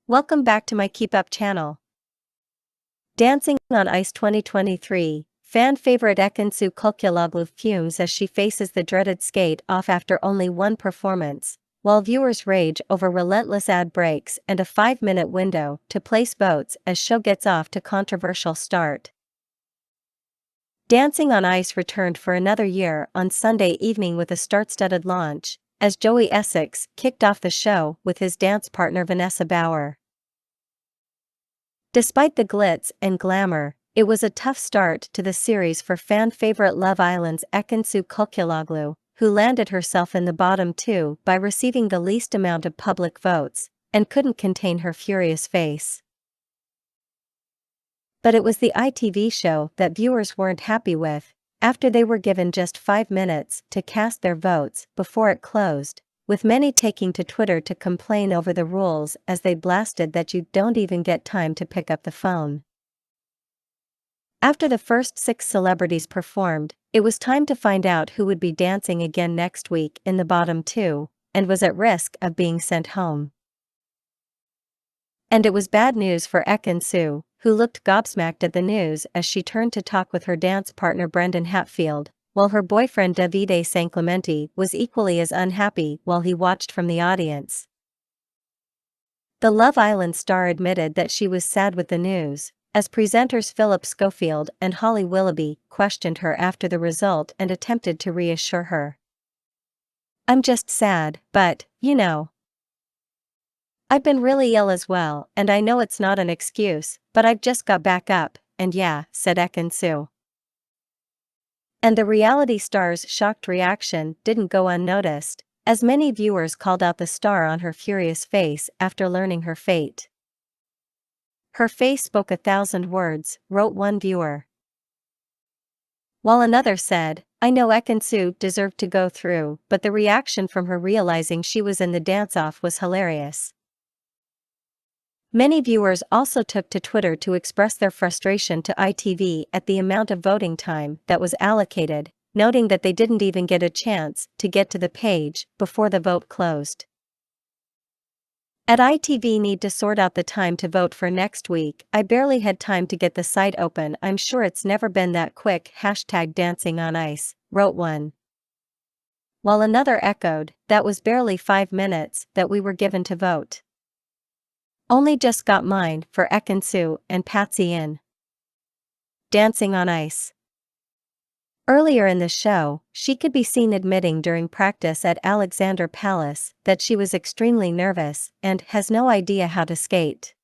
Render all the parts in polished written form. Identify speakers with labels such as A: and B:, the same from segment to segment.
A: Welcome back to my Keep Up channel. Dancing on Ice 2023, fan favorite Ekin-Su Cülcüloğlu fumes as she faces the dreaded skate off after only one performance, while viewers rage over relentless ad breaks and a 5-minute window to place votes as show gets off to controversial start. Dancing on Ice returned for another year on Sunday evening with a star-studded launch, as Joey Essex kicked off the show with his dance partner Vanessa Bauer. Despite the glitz and glamour, it was a tough start to the series for fan favorite Love Island's Ekin-Su Cülcüloğlu, who landed herself in the bottom two by receiving the least amount of public votes, and couldn't contain her furious face. But it was the ITV show that viewers weren't happy with, after they were given just 5 minutes to cast their votes before it closed, with many taking to Twitter to complain over the rules as they blasted that you don't even get time to pick up the phone. After the first 6 celebrities performed, it was time to find out who would be dancing again next week in the bottom 2, and was at risk of being sent home. And it was bad news for Ekin-Su, who looked gobsmacked at the news as she turned to talk with her dance partner Brendan Hatfield, while her boyfriend Davide Sanclementi was equally as unhappy while he watched from the audience. The Love Island star admitted that she was sad with the news, as presenters Philip Schofield and Holly Willoughby questioned her after the result and attempted to reassure her. "I'm just sad, but, you know. I've been really ill as well, and I know it's not an excuse, but I've just got back up, and yeah," said Ekin-Su. And the reality star's shocked reaction didn't go unnoticed, as many viewers called out the star on her furious face after learning her fate. "Her face spoke 1,000 words," wrote one viewer. While another said, "I know Ekin-Su deserved to go through, but the reaction from her realizing she was in the dance-off was hilarious." Many viewers also took to Twitter to express their frustration to ITV at the amount of voting time that was allocated, noting that they didn't even get a chance to get to the page before the vote closed. "At ITV need to sort out the time to vote for next week. I barely had time to get the site open. I'm sure it's never been that quick." #Dancing on Ice, wrote one. While another echoed, "That was barely 5 minutes that we were given to vote. Only just got mine," for Ekin-Su and Patsy in Dancing on Ice. Earlier in the show, she could be seen admitting during practice at Alexander Palace that she was extremely nervous and has no idea how to skate.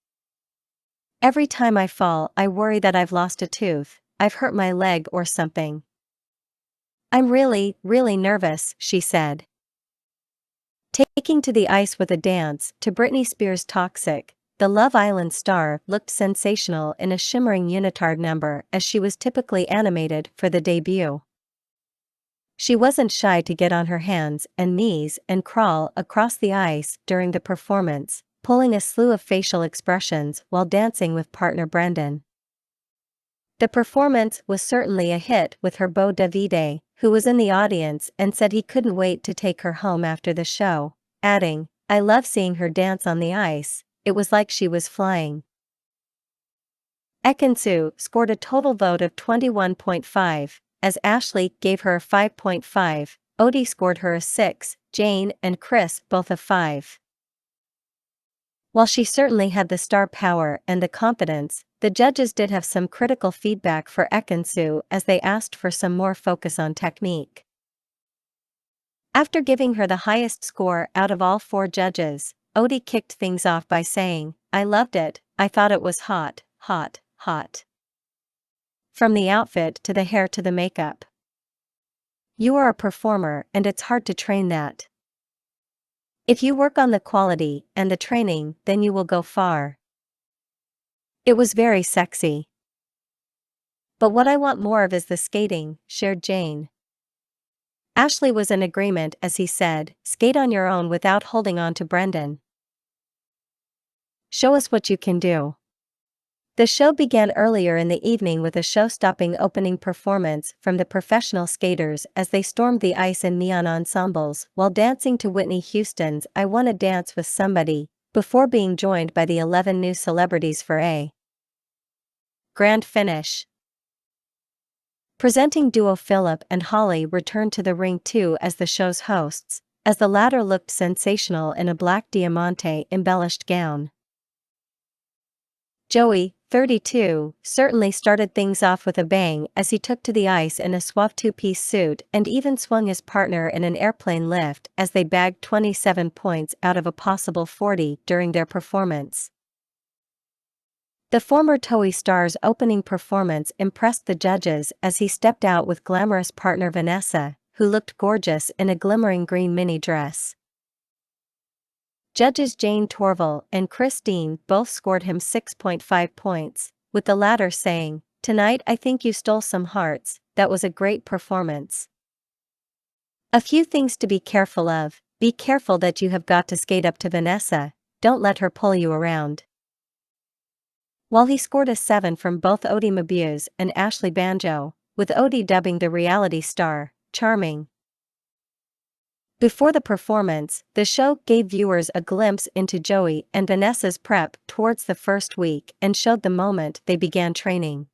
A: "Every time I fall, I worry that I've lost a tooth, I've hurt my leg or something. I'm really, really nervous," she said. Taking to the ice with a dance to Britney Spears' Toxic, the Love Island star looked sensational in a shimmering unitard number as she was typically animated for the debut. She wasn't shy to get on her hands and knees and crawl across the ice during the performance, pulling a slew of facial expressions while dancing with partner Brendan. The performance was certainly a hit with her beau Davide, who was in the audience and said he couldn't wait to take her home after the show, adding, "I love seeing her dance on the ice, it was like she was flying." Ekin-Su scored a total vote of 21.5, as Ashley gave her a 5.5, Odie scored her a 6, Jane and Chris both a 5. While she certainly had the star power and the confidence, the judges did have some critical feedback for Ekin-Su as they asked for some more focus on technique. After giving her the highest score out of all 4 judges, Odie kicked things off by saying, "I loved it, I thought it was hot, hot, hot. From the outfit to the hair to the makeup. You are a performer and it's hard to train that. If you work on the quality and the training, then you will go far. It was very sexy. But what I want more of is the skating," shared Jane. Ashley was in agreement as he said, "Skate on your own without holding on to Brendan. Show us what you can do." The show began earlier in the evening with a show-stopping opening performance from the professional skaters as they stormed the ice in neon ensembles while dancing to Whitney Houston's "I Wanna Dance with Somebody," before being joined by the 11 new celebrities for a grand finish. Presenting duo Philip and Holly returned to the ring too as the show's hosts, as the latter looked sensational in a black diamante-embellished gown. Joey, 32, certainly started things off with a bang as he took to the ice in a suave two-piece suit and even swung his partner in an airplane lift as they bagged 27 points out of a possible 40 during their performance. The former Toei star's opening performance impressed the judges as he stepped out with glamorous partner Vanessa, who looked gorgeous in a glimmering green mini dress. Judges Jane Torval and Chris Dean both scored him 6.5 points, with the latter saying, "Tonight I think you stole some hearts, that was a great performance. A few things to be careful of: be careful that you have got to skate up to Vanessa, don't let her pull you around." While he scored a 7 from both Odie Mabuse and Ashley Banjo, with Odie dubbing the reality star, "charming." Before the performance, the show gave viewers a glimpse into Joey and Vanessa's prep towards the first week and showed the moment they began training.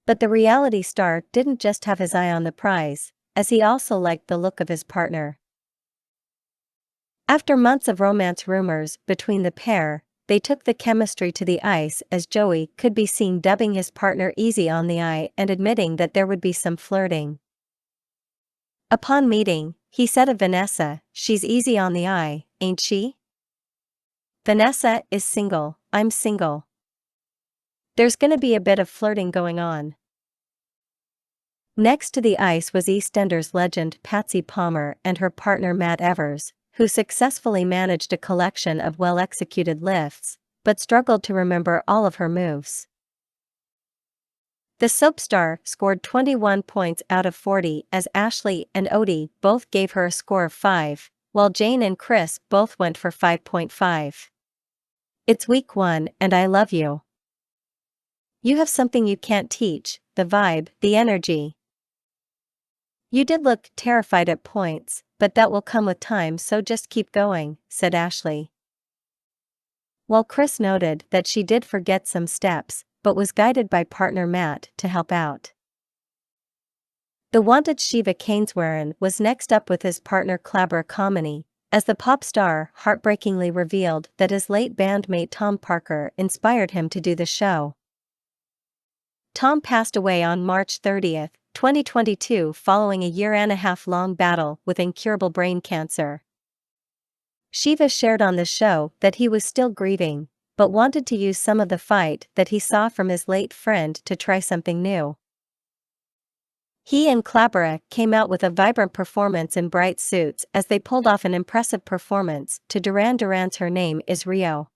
A: But the reality star didn't just have his eye on the prize, as he also liked the look of his partner. After months of romance rumors between the pair, they took the chemistry to the ice as Joey could be seen dubbing his partner easy on the eye and admitting that there would be some flirting. Upon meeting, he said of Vanessa, "She's easy on the eye, ain't she? Vanessa is single, I'm single. There's gonna be a bit of flirting going on." Next to the ice was EastEnders legend Patsy Palmer and her partner Matt Evers, who successfully managed a collection of well-executed lifts, but struggled to remember all of her moves. The soap star scored 21 points out of 40 as Ashley and Odie both gave her a score of 5, while Jane and Chris both went for 5.5. "It's week 1 and I love you. You have something you can't teach, the vibe, the energy. You did look terrified at points, but that will come with time, so just keep going," said Ashley. While Chris noted that she did forget some steps, but was guided by partner Matt to help out. The wanted Siva Kaneswaran was next up with his partner Klabra Kamini, as the pop star heartbreakingly revealed that his late bandmate Tom Parker inspired him to do the show. Tom passed away on March 30, 2022 following a year-and-a-half-long battle with incurable brain cancer. Siva shared on the show that he was still grieving, but wanted to use some of the fight that he saw from his late friend to try something new. He and Klabra came out with a vibrant performance in bright suits as they pulled off an impressive performance to Duran Duran's Her Name Is Rio.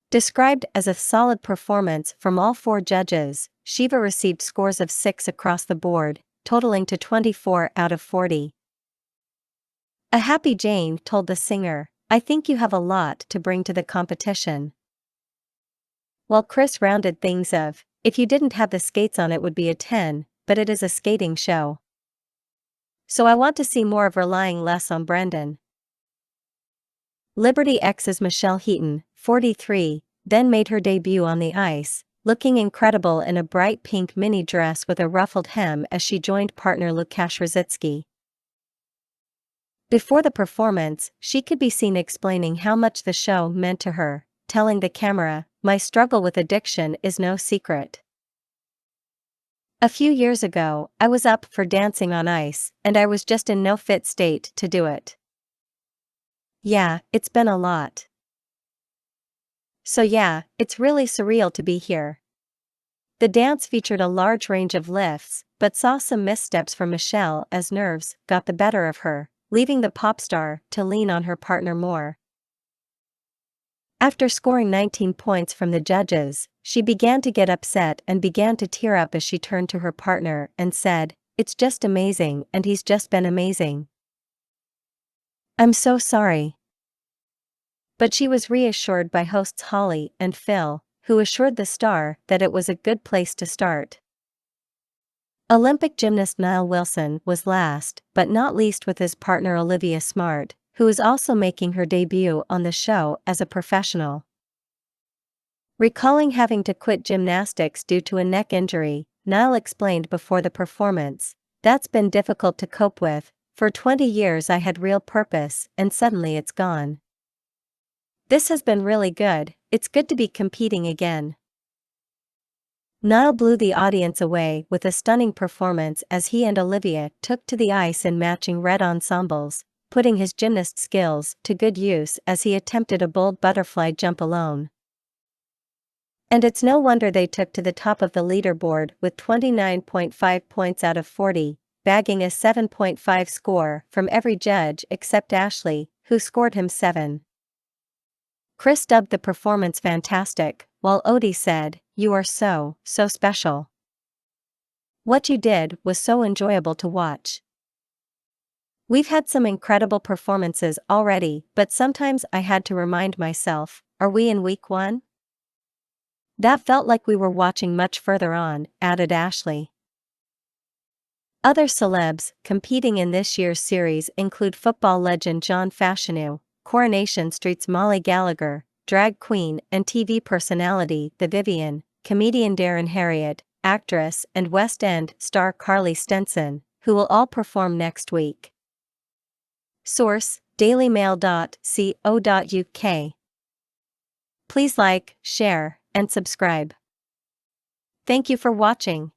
A: Described as a solid performance from all 4 judges, Siva received scores of 6 across the board, totaling to 24 out of 40. A happy Jane told the singer, "I think you have a lot to bring to the competition." While Chris rounded things of, "If you didn't have the skates on it would be a 10, but it is a skating show. So I want to see more of relying less on Brendan." Liberty X's Michelle Heaton, 43, then made her debut on the ice, looking incredible in a bright pink mini dress with a ruffled hem as she joined partner Lukasz Rosicki. Before the performance, she could be seen explaining how much the show meant to her, telling the camera, "My struggle with addiction is no secret. A few years ago, I was up for dancing on ice, and I was just in no fit state to do it. Yeah, it's been a lot. So yeah, it's really surreal to be here." The dance featured a large range of lifts, but saw some missteps from Michelle as nerves got the better of her, leaving the pop star to lean on her partner more. After scoring 19 points from the judges, she began to get upset and began to tear up as she turned to her partner and said, "It's just amazing and he's just been amazing. I'm so sorry." But she was reassured by hosts Holly and Phil, who assured the star that it was a good place to start. Olympic gymnast Nile Wilson was last, but not least with his partner Olivia Smart, who is also making her debut on the show as a professional. Recalling having to quit gymnastics due to a neck injury, Nile explained before the performance, "That's been difficult to cope with. For 20 years I had real purpose, and suddenly it's gone. This has been really good, it's good to be competing again." Nile blew the audience away with a stunning performance as he and Olivia took to the ice in matching red ensembles, putting his gymnast skills to good use as he attempted a bold butterfly jump alone. And it's no wonder they took to the top of the leaderboard with 29.5 points out of 40, bagging a 7.5 score from every judge except Ashley, who scored him 7. Chris dubbed the performance fantastic, while Odie said, "You are so special. What you did was so enjoyable to watch. We've had some incredible performances already, but sometimes I had to remind myself, are we in week 1? That felt like we were watching much further on," added Ashley. Other celebs competing in this year's series include football legend John Fashanu, Coronation Street's Molly Gallagher, drag queen and TV personality The Vivian, comedian Darren Harriott, actress and West End star Carly Stenson, who will all perform next week. Source: dailymail.co.uk. Please like, share, and subscribe. Thank you for watching.